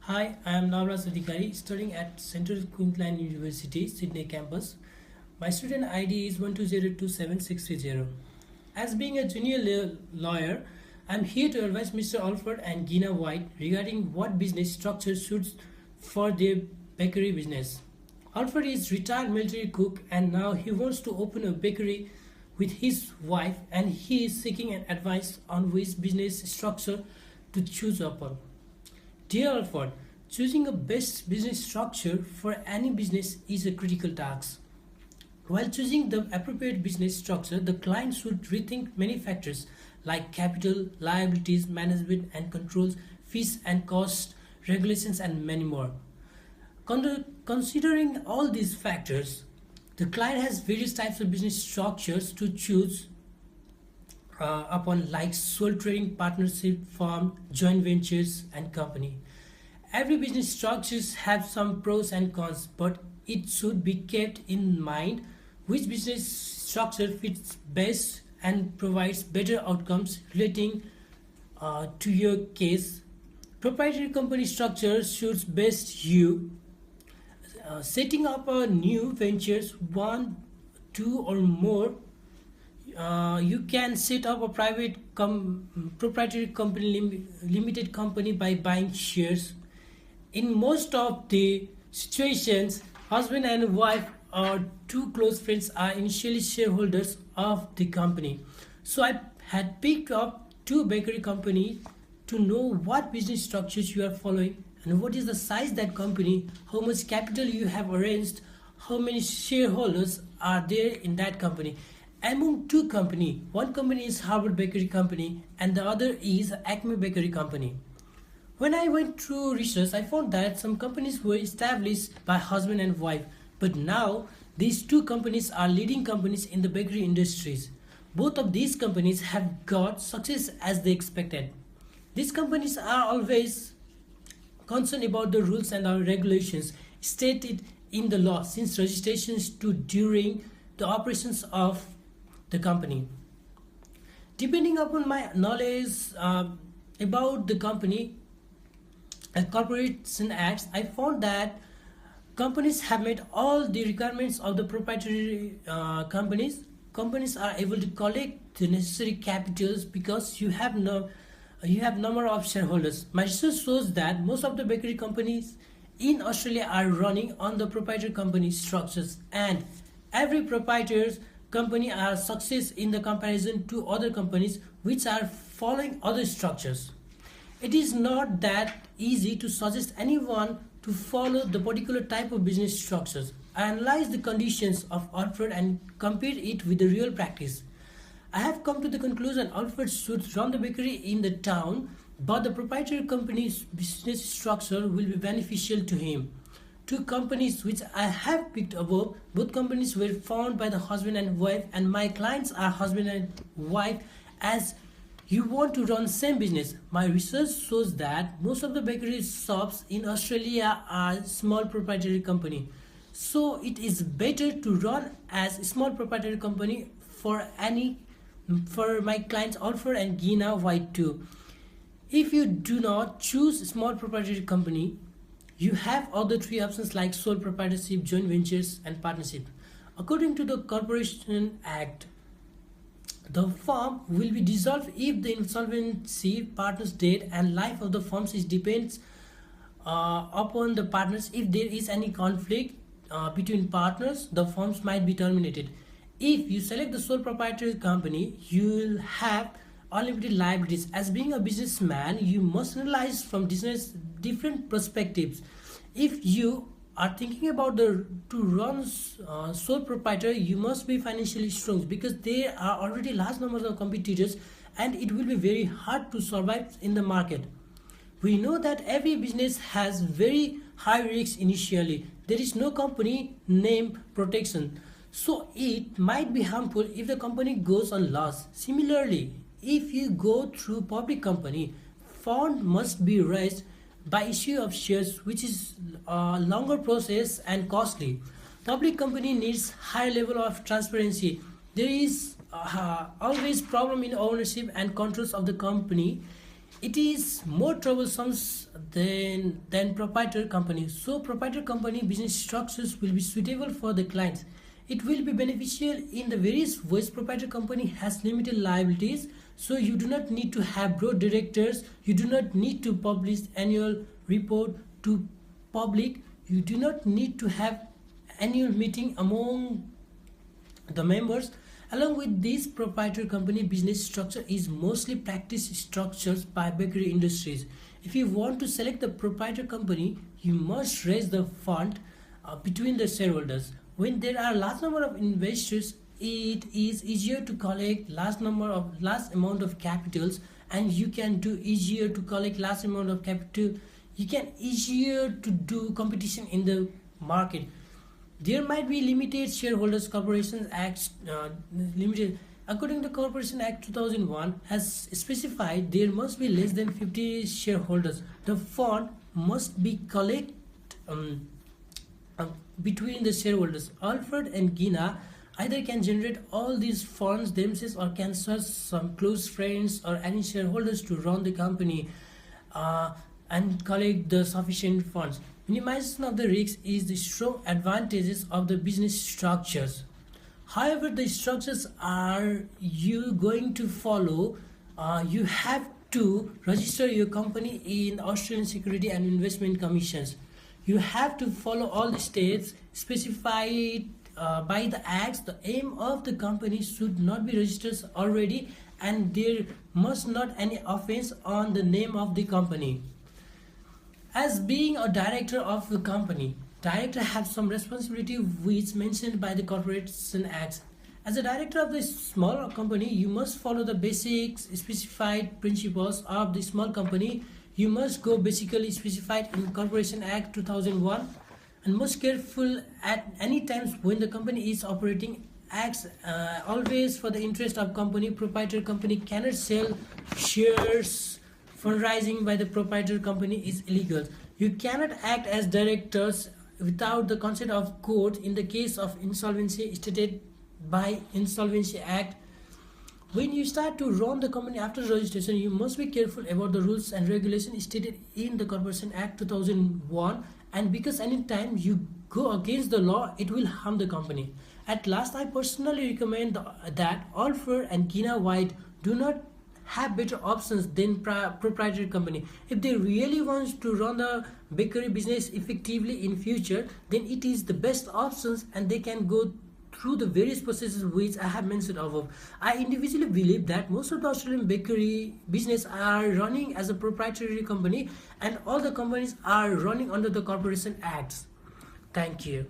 Hi, I am Navras Adhikari, studying at Central Queensland University, Sydney campus. My student ID is 1202760. As being a junior lawyer, I am here to advise Mr. Alfred and Gina White regarding what business structure suits for their bakery business. Alfred is retired military cook and now he wants to open a bakery with his wife and he is seeking an advice on which business structure to choose upon. Dear Alfred, choosing a best business structure for any business is a critical task. While choosing the appropriate business structure, the client should rethink many factors like capital, liabilities, management and controls, fees and costs, regulations, and many more. Considering all these factors, the client has various types of business structures to choose upon, like sole trading, partnership, firm, joint ventures, and company. Every business structures have some pros and cons, but it should be kept in mind which business structure fits best and provides better outcomes relating to your case. Proprietary company structure suits best you. Setting up a new ventures, one, two, or more, you can set up a proprietary company, limited company by buying shares. In most of the situations, husband and wife or two close friends are initially shareholders of the company. So I had picked up two bakery companies to know what business structures you are following and what is the size that company, how much capital you have arranged, how many shareholders are there in that company. Among two company, one company is Harvard Bakery Company and the other is Acme Bakery Company. When I went through research, I found that some companies were established by husband and wife, but now these two companies are leading companies in the bakery industries. Both of these companies have got success as they expected. These companies are always concerned about the rules and our regulations stated in the law since registrations to during the operations of the company. Depending upon my knowledge about the company and corporation acts, I found that companies have met all the requirements of the proprietary companies. Companies are able to collect the necessary capitals because you have number of shareholders. My research shows that most of the bakery companies in Australia are running on the proprietary company structures, and every proprietor's company are success in the comparison to other companies which are following other structures. It is not that easy to suggest anyone to follow the particular type of business structures. I analyze the conditions of Alfred and compare it with the real practice. I have come to the conclusion Alfred should run the bakery in the town, but the proprietary company's business structure will be beneficial to him. Two companies which I have picked above, both companies were found by the husband and wife, and my clients are husband and wife. As you want to run same business, my research shows that most of the bakery shops in Australia are small proprietary company. So it is better to run as a small proprietary company for my clients Alfred and Gina White too. If you do not choose small proprietary company, you have other three options like sole proprietorship, joint ventures, and partnership. According to the Corporation Act, the firm will be dissolved if the insolvency partner's death and life of the firms is depends upon the partners. If there is any conflict between partners, the firms might be terminated. If you select the sole proprietary company, you will have unlimited liabilities. As being a businessman, you must analyze from different perspectives. If you are thinking about to run sole proprietor, you must be financially strong because there are already large numbers of competitors and it will be very hard to survive in the market. We know that every business has very high risks initially. There is no company name protection, so it might be harmful if the company goes on loss. Similarly, if you go through public company, fund must be raised by issue of shares, which is a longer process and costly. Public company needs high level of transparency. There is always problem in ownership and controls of the company. it is more troublesome than proprietor company. So proprietor company business structures will be suitable for the clients. It will be beneficial in the various ways. Proprietor company has limited liabilities, so you do not need to have board directors, you do not need to publish annual report to public, you do not need to have annual meeting among the members. Along with this, proprietary company business structure is mostly practice structures by bakery industries. If you want to select the proprietary company, you must raise the fund between the shareholders. When there are large number of investors, it is easier to collect large amount of capitals, and you can do easier to collect large amount of capital. You can easier to do competition in the market. There might be limited shareholders corporations act limited. According to Corporation Act 2001 has specified there must be less than 50 shareholders. The fund must be collected between the shareholders. Alfred and Gina either can generate all these funds themselves or can search some close friends or any shareholders to run the company and collect the sufficient funds. Minimization of the risks is the strong advantages of the business structures. However, the structures are you going to follow. You have to register your company in Australian Security and Investment Commissions. You have to follow all the steps specified by the acts. The aim of the company should not be registered already, and there must not any offense on the name of the company. As being a director of the company, director have some responsibility which mentioned by the Corporation Act. As a director of the small company, you must follow the basic specified principles of the small company. You must go basically specified in Corporation Act 2001 and most careful at any times when the company is operating acts always for the interest of company. Proprietor company cannot sell shares. Fundraising by the proprietor company is illegal. You cannot act as directors without the consent of court in the case of insolvency stated by Insolvency Act. When you start to run the company after registration, you must be careful about the rules and regulations stated in the Corporation Act 2001, and because any time you go against the law, it will harm the company. At last, I personally recommend that Alfred and Gina White do not have better options than proprietary company. If they really want to run the bakery business effectively in future, then it is the best options and they can go through the various processes which I have mentioned above. I individually believe that most of the Australian bakery business are running as a proprietary company and all the companies are running under the Corporation Acts. Thank you.